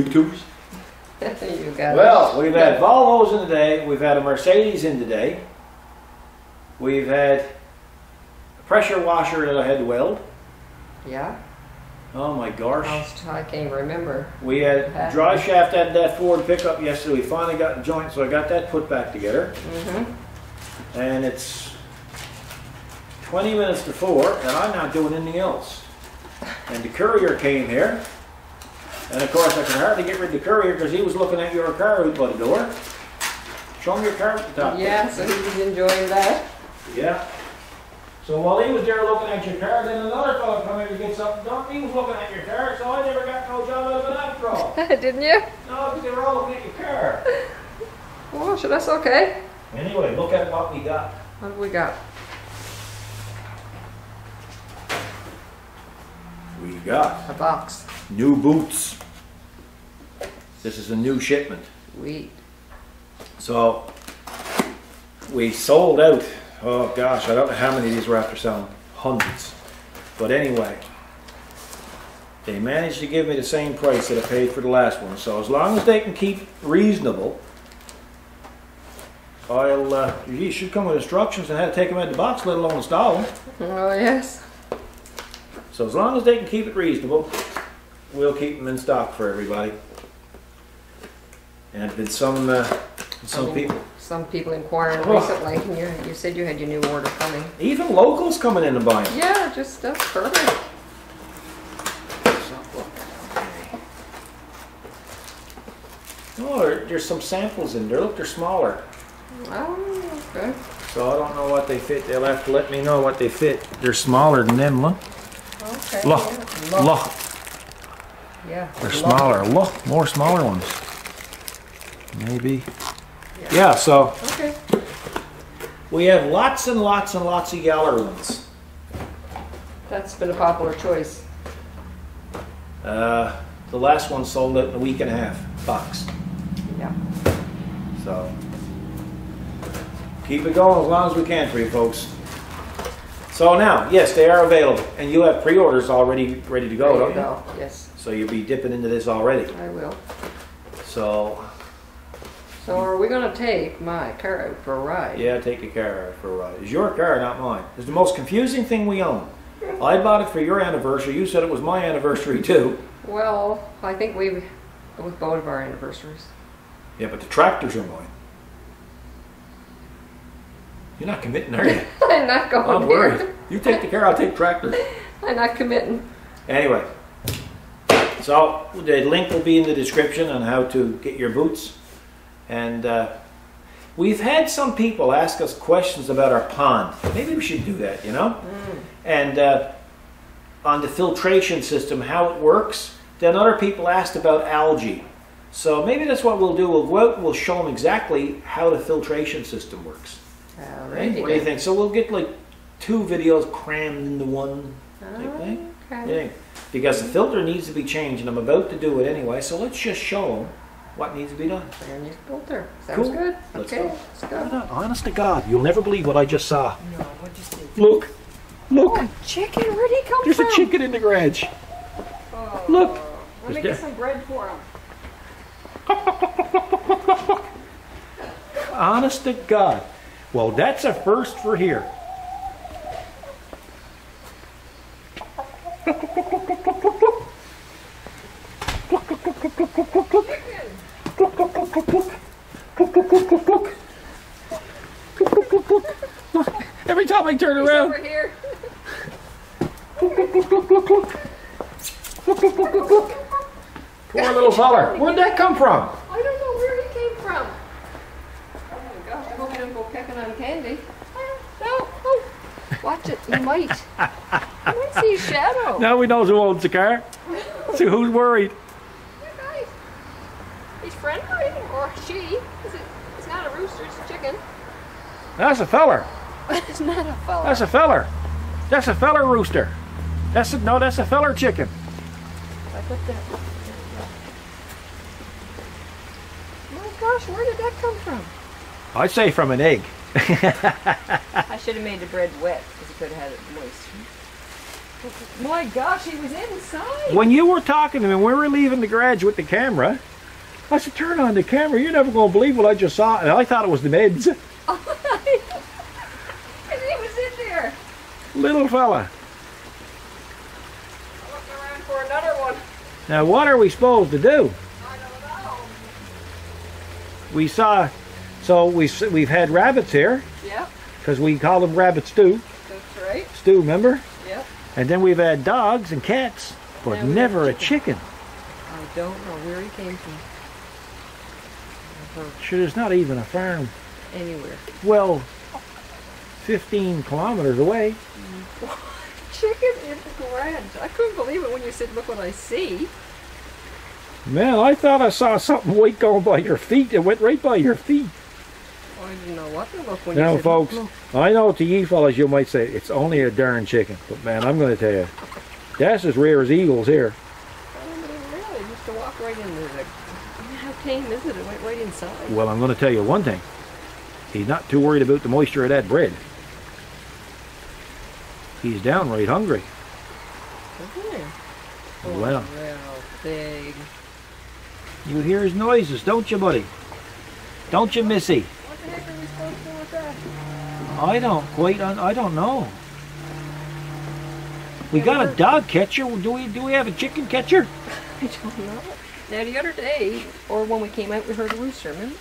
YouTubers. You got Well, we've had Volvos in today. We've had a Mercedes in today. We've had a pressure washer that I had to weld. Yeah? Oh my gosh. I can't remember. We had drive shaft at that Ford pickup yesterday. We finally got the joint, so I got that put back together. And it's 20 minutes to 4, and I'm not doing anything else. And the courier came here, and of course I could hardly get rid of the courier because he was looking at your car out by the door. Show him your car at the top. Yeah, so he was enjoying that. Yeah. So while he was there looking at your car, then another fellow come in to get something done. He was looking at your car, so I never got no job out of it after all. Didn't you? No, because they were all looking at your car. Well, sure, that's okay. Anyway, look at what we got. What have we got? We got A box. new boots. This is a new shipment. Sweet. So we sold out. Oh gosh, I don't know how many of these we're after selling. Hundreds. But anyway, they managed to give me the same price that I paid for the last one. So as long as they can keep reasonable, you should come with instructions on how to take them out of the box, let alone install them. Oh, yes. So as long as they can keep it reasonable, we'll keep them in stock for everybody. And there's been some people inquiring recently. And you said you had your new order coming. Even locals coming in and buying. Yeah, just that's perfect. Oh, there's some samples in there. Look, they're smaller. Oh, okay. So I don't know what they fit. They'll have to let me know what they fit. They're smaller than them, look. Okay. Look, Yeah. look. Yeah. They're smaller. Look, more smaller ones. Maybe. Yeah, so Okay. we have lots and lots and lots of Yaller ones. That's been a popular choice. The last one sold out in a week and a half, box. Yeah. So keep it going as long as we can for you folks. So now, yes, they are available, and you have pre-orders already ready to go, don't you? Yes, So you'll be dipping into this already. I will. So So are we going to take my car out for a ride? yeah, take the car out for a ride. It's your car, not mine. It's the most confusing thing we own. I bought it for your anniversary. You said it was my anniversary too. Well, I think we with both of our anniversaries. Yeah, but the tractors are mine. You're not committing, are you? I'm not going I'm here. worried. You take the car, I'll take tractors. I'm not committing. Anyway, so the link will be in the description on how to get your boots. And we've had some people ask us questions about our pond. Maybe we should do that, you know? And on the filtration system, how it works. Then other people asked about algae. So maybe that's what we'll do. We'll go out and we'll show them exactly how the filtration system works. Alrighty. What do you think? So we'll get like 2 videos crammed into one type thing. Okay. Yeah. Because the filter needs to be changed, and I'm about to do it anyway. So let's just show them what needs to be done. Brand new filter. Sounds Cool. good. Let's Okay, go. let's go. Honest to God, you'll never believe what I just saw. No, what'd you see? Look, look. Oh, chicken. Where'd he come There's from? a chicken in the garage. Oh, Look. Let me get some bread for him. Honest to God. Well, that's a first for here. Every time I turn around. Over here. Poor little feller. Where'd that come from? I don't know where he came from. Oh my gosh, I hope he don't go pecking on candy. No, oh. Watch it, he might. I might see his shadow. Now we know who owns the car. So who's worried? You guys. He's friendly, or she. It's not a rooster, it's a chicken. That's a feller. It's not a fella. That's a feller. That's a feller rooster. That's a feller chicken. I put that. My gosh, where did that come from? I'd say from an egg. I should have made the bread wet because you could have had it moist. My gosh, he was inside. When you were talking to me, when we were leaving the garage with the camera, I said, turn on the camera. You're never going to believe what I just saw. And I thought it was the meds. And he was in there. Little fella. I'm looking around for another one. Now, what are we supposed to do? I don't know. We saw, so we've had rabbits here, Yep, because we call them rabbit stew. that's right. Stew, remember? Yep. And then we've had dogs and cats, but Now we never a have chicken. I don't know where he came from. Never Sure, there's not even a farm. anywhere. Well, 15 kilometers away. Chicken in the garage. I couldn't believe it when you said, look what I see. Man, I thought I saw something white going by your feet. It went right by your feet. I didn't know what to look when Now, you said, folks, look. I know to you fellas you might say, it's only a darn chicken. But man, I'm going to tell you, that's as rare as eagles here. I mean, really, just to walk right in there. Like, how tame is it? It went right inside. Well, I'm going to tell you one thing. He's not too worried about the moisture of that bread. He's downright hungry. Isn't it? Oh, Well. real big. You hear his noises, don't you, buddy? Don't you, Missy? What the heck are we supposed to do with that? I don't know. We got a dog catcher. Do we have a chicken catcher? I don't know. Now the other day, or when we came out, we heard a rooster, remember?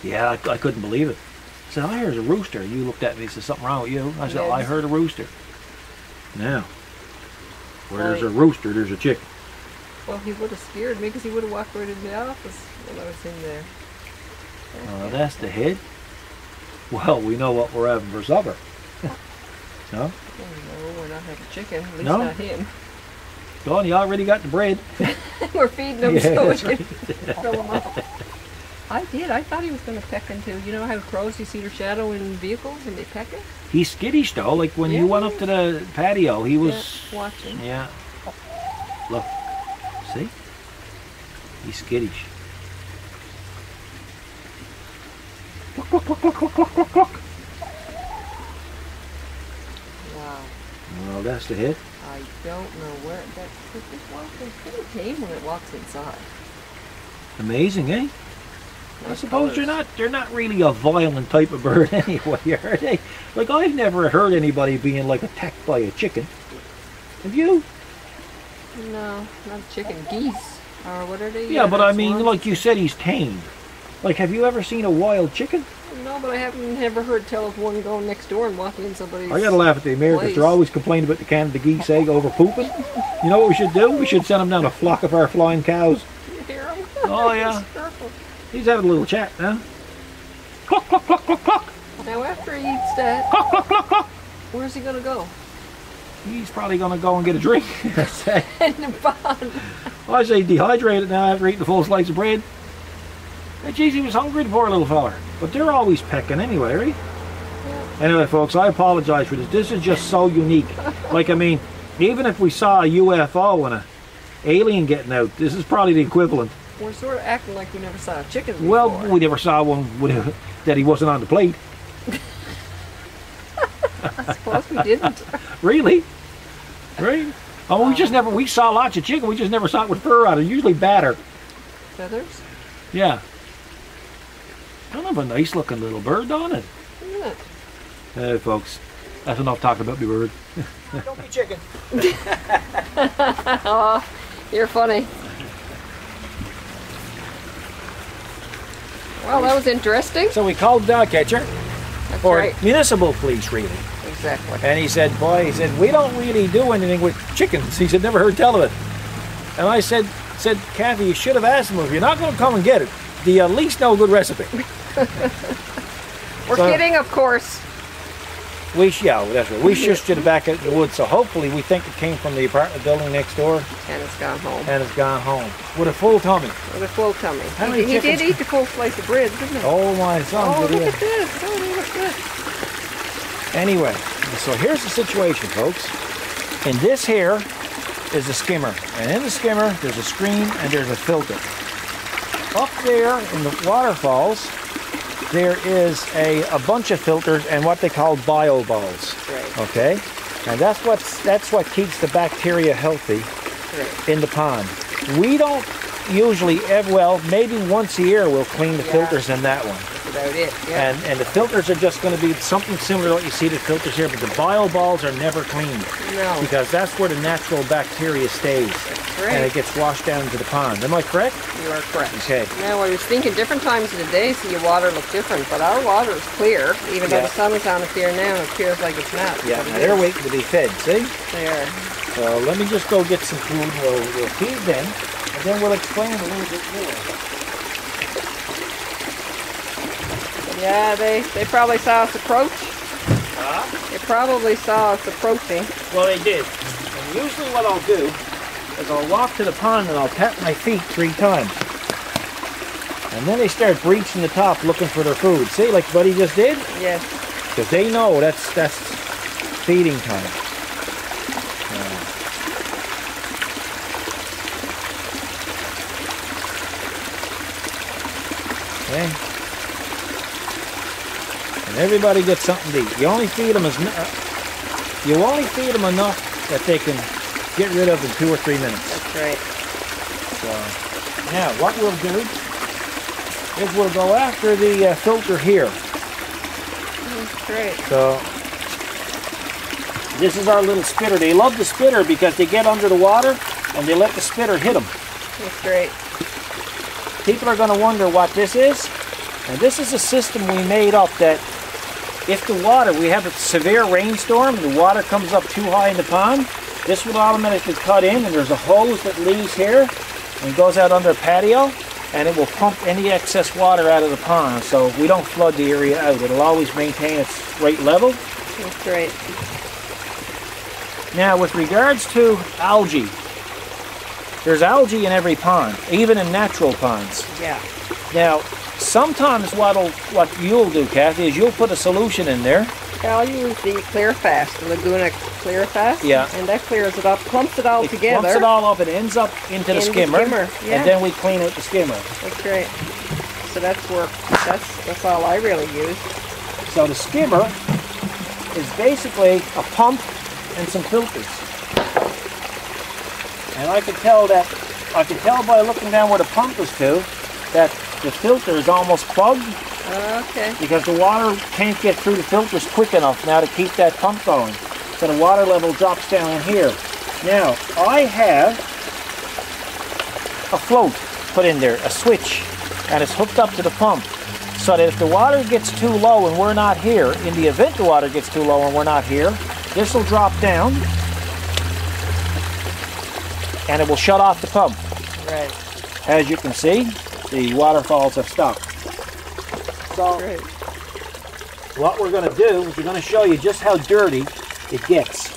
Yeah, I couldn't believe it. I said, I heard a rooster. You looked at me and said, something wrong with you? I said, Yes. I heard a rooster. Now, where there's a Right. rooster, there's a chicken. Well, he would have scared me because he would have walked right into the office when I was in there. That's the head. Well, we know what we're having for supper. No? Oh, no, we're not having chicken. At least No? not him. Dawn, you already got the bread. We're feeding him Yeah, so we that's can fill him up. I did. I thought he was going to peck into. You know how crows, you see their shadow in vehicles and they peck it? He's skittish though. Like when Yeah. you went up to the patio, he was. Yeah, watching. Yeah. Look. See? He's skittish. Look, look, look, look, look, look, look, look. Wow. Well, that's the head. I don't know where that could just walk in. Pretty tame when it walks inside. Amazing, eh? I Nice suppose colors. they're not really a violent type of bird anyway, are they? Like I've never heard anybody being like attacked by a chicken. Have you? No, not chicken. Geese. Or what are they? Yeah, but I mean, swans? like you said, he's tamed. Like, have you ever seen a wild chicken? No, but I haven't ever heard tell of one going next door and walking in somebody's. I gotta laugh at the Americans. place. They're always complaining about the Canada geese egg over pooping. You know what we should do? We should send them down a flock of our flying cows. You hear 'em? Oh, yeah. It's purple. He's having a little chat now. Cluck, cluck, cluck, cluck, cluck. Now after he eats that, Cluck, cluck, cluck, cluck. where's he gonna go? He's probably gonna go and get a drink. In the pond. I say dehydrated now after eating a full slice of bread. Hey, geez, he was hungry, the poor little feller. But they're always pecking anyway, right? Anyway, folks, I apologize for this. This is just so unique. Like, I mean, even if we saw a UFO and a alien getting out, this is probably the equivalent. We're sort of acting like we never saw a chicken before. Well, we never saw one that he wasn't on the plate. I suppose we didn't. Really? Right? Oh, we saw lots of chicken. We just never saw it with fur on it. Usually batter. Feathers? Yeah. Kind of a nice looking little bird, don't it? Isn't it? Hey, folks, that's enough talking about me bird. Don't be chicken. Oh, you're funny. Well, that was interesting. So we called the dog catcher, That's or right. municipal police, really. Exactly. And he said, we don't really do anything with chickens. He said, never heard tell of it. And I said, Kathy, you should have asked him, if you're not going to come and get it, do you at least know a good recipe? We're kidding, of course. That's right. We shushed it back at the woods, so hopefully we think it came from the apartment building next door, And it's gone home. and it's gone home with a full tummy. With a full tummy. How many He did chickens- eat the full slice of bread, didn't he? Oh my son! Oh, did he look have- at this. Oh, they look good. Anyway, so here's the situation, folks. And this here is a skimmer. And in the skimmer, there's a screen and there's a filter. Up there in the waterfalls, there is a bunch of filters and what they call bio balls. Right. Okay? And that's what keeps the bacteria healthy in the pond. We don't usually ever, well, maybe once a year we'll clean the filters in that one. That's about it. Yeah. And the filters are just going to be something similar to what you see the filters here, but the bio balls are never cleaned. No. Because that's where the natural bacteria stays. That's right. And it gets washed down into the pond. Am I correct? You are correct. Okay. Now, I was thinking different times of the day so your water look different, but our water is clear. Even though the sun is on it here now, it appears like it's not. Yeah, now they're waiting to be fed, see? There. So let me just go get some food. We'll feed them, and then we'll explain a little bit more. Yeah, they probably saw us approach. Huh? They probably saw us approaching. Well, they did. And usually what I'll do is I'll walk to the pond and I'll tap my feet 3 times. And then they start breaching the top looking for their food. See, like Buddy just did? Yes. Because they know that's feeding time. Okay. And everybody gets something to eat. You only feed them enough that they can get rid of in 2 or 3 minutes. That's right. So now what we'll do is we'll go after the filter here. That's great. So this is our little spitter. They love the spitter because they get under the water and they let the spitter hit them. That's great. People are going to wonder what this is. And this is a system we made up that if the water, we have a severe rainstorm, the water comes up too high in the pond, this will automatically cut in, and there's a hose that leaves here and goes out under a patio, and it will pump any excess water out of the pond, so we don't flood the area out. It'll always maintain its right level. That's great. Now, with regards to algae, there's algae in every pond, even in natural ponds. Yeah. Now, sometimes what you'll do, Kathy, is you'll put a solution in there. I'll use the Clear Fast, the Laguna Clear Fast. Yeah. And that clears it up, clumps it all together. Clumps it all up and ends up into the skimmer. Yeah. And then we clean out the skimmer. That's great. So that's all I really use. So the skimmer is basically a pump and some filters. And I can tell by looking down where the pump is to that the filter is almost plugged. Okay. Because the water can't get through the filters quick enough now to keep that pump going. So the water level drops down in here. Now, I have a float put in there, a switch, and it's hooked up to the pump. So that if the water gets too low and we're not here, in the event the water gets too low and we're not here, this will drop down and it will shut off the pump. Right. As you can see, the waterfalls have stopped. So Great. what we're going to do is we're going to show you just how dirty it gets.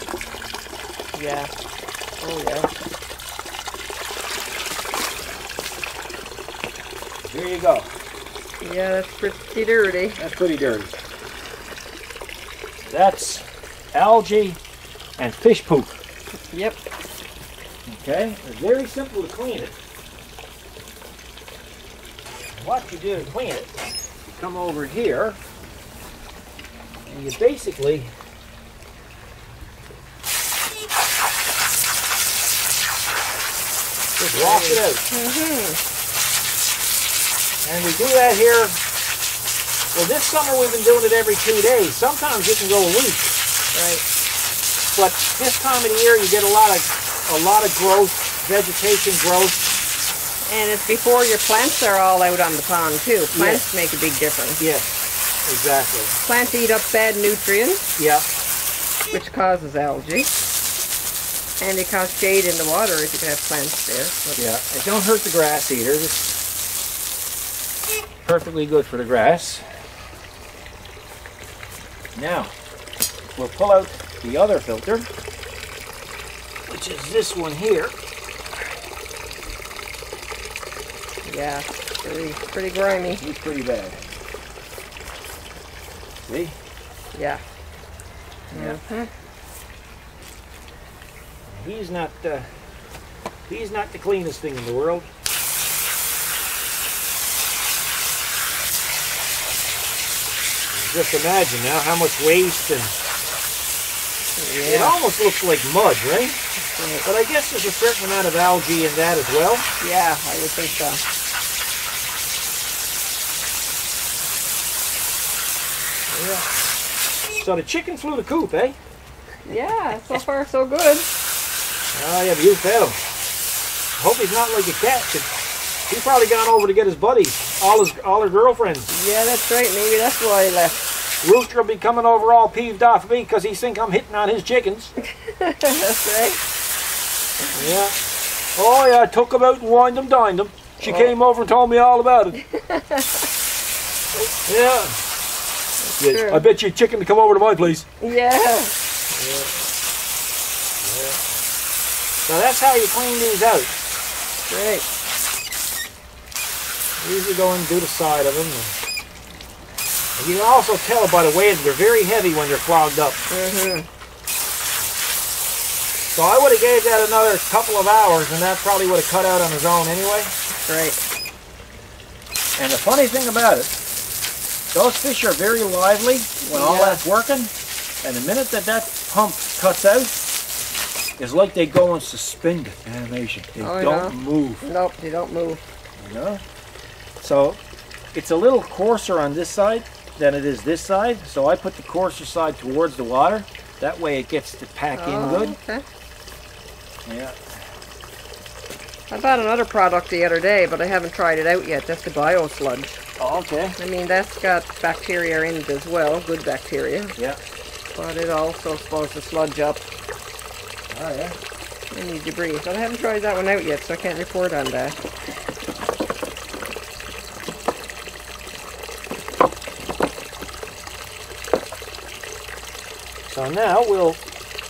Yeah. Oh yeah. Here you go. Yeah, that's pretty dirty. That's pretty dirty. That's algae and fish poop. Yep. Okay? It's very simple to clean it. What you do to clean it, you come over here and you basically just wash it out. And we do that here. Well, this summer we've been doing it every 2 days. Sometimes it can go a week. Right. But this time of the year you get a lot of growth, vegetation growth. And it's before your plants are all out on the pond too. Plants make a big difference. Yes, exactly. Plants eat up bad nutrients, Yeah. which causes algae. And they cause shade in the water if you have plants there. But Yeah, it don't hurt the grass either. It's perfectly good for the grass. Now, we'll pull out the other filter, which is this one here. yeah, pretty grimy. It's pretty bad. See? Yeah. Yeah. Mhm. He's not the cleanest thing in the world. Just imagine now how much waste and It almost looks like mud, right? Right. But I guess there's a certain amount of algae in that as well. Yeah, I would think so. Yeah. So the chicken flew the coop, eh? Yeah, so far so good. Oh yeah, but you fed him. I hope he's not like a cat. 'Cause he's probably gone over to get his buddies, all her girlfriends. Yeah, that's right. Maybe that's why he left. Rooster will be coming over all peeved off me because he think I'm hitting on his chickens. That's right. Yeah. Oh yeah, I took him out and wined him, dined him. She came over and told me all about it. Yeah. True. I bet you chicken to come over to my place. Yeah. So that's how you clean these out. Great. Usually go and do the side of them. And you can also tell by the way that they're very heavy when they're clogged up. Mm-hmm. So I would have gave that another couple of hours and that probably would have cut out on his own anyway. Great. And the funny thing about it, those fish are very lively when all that's working. And the minute that pump cuts out, it's like they go in suspended animation. They don't move. Nope, they don't move. You know? So it's a little coarser on this side than it is this side. So I put the coarser side towards the water. That way it gets to pack in good. Okay. Yeah. I bought another product the other day, but I haven't tried it out yet. That's the bio sludge. Oh, okay. I mean, that's got bacteria in it as well, good bacteria. Yeah. But it also supposed to sludge up Oh, yeah. any debris. But I haven't tried that one out yet, so I can't report on that. So now we'll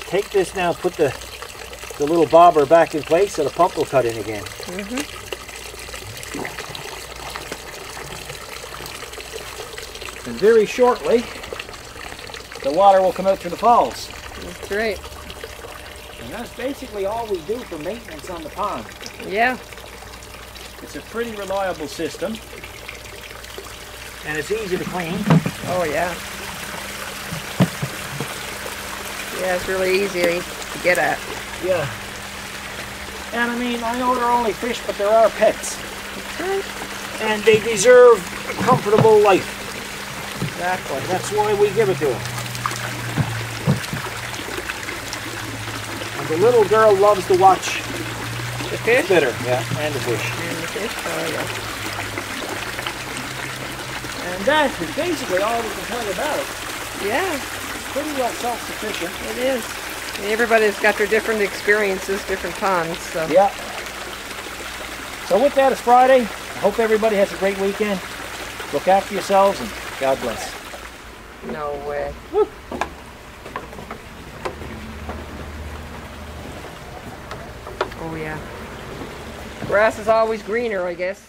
take this now, put the little bobber back in place so the pump will cut in again. Mm-hmm. And very shortly, the water will come out through the falls. That's great. And that's basically all we do for maintenance on the pond. Yeah. It's a pretty reliable system. And it's easy to clean. Oh, yeah. Yeah, it's really easy to get at. Yeah. And I mean, I know they're only fish, but there are pets. That's right. And they deserve a comfortable life. Exactly. That's why we give it to them. And the little girl loves to watch The fish? fitter, yeah, and the fish. And the fish? Oh, yeah. And that is basically all we can tell you about it. Yeah, Pretty well self-sufficient. it is. Everybody's got their different experiences, different ponds, so. Yeah. So with that, it's Friday. I hope everybody has a great weekend. Look after yourselves and God bless. No way. Woo. Oh, yeah. Grass is always greener, I guess.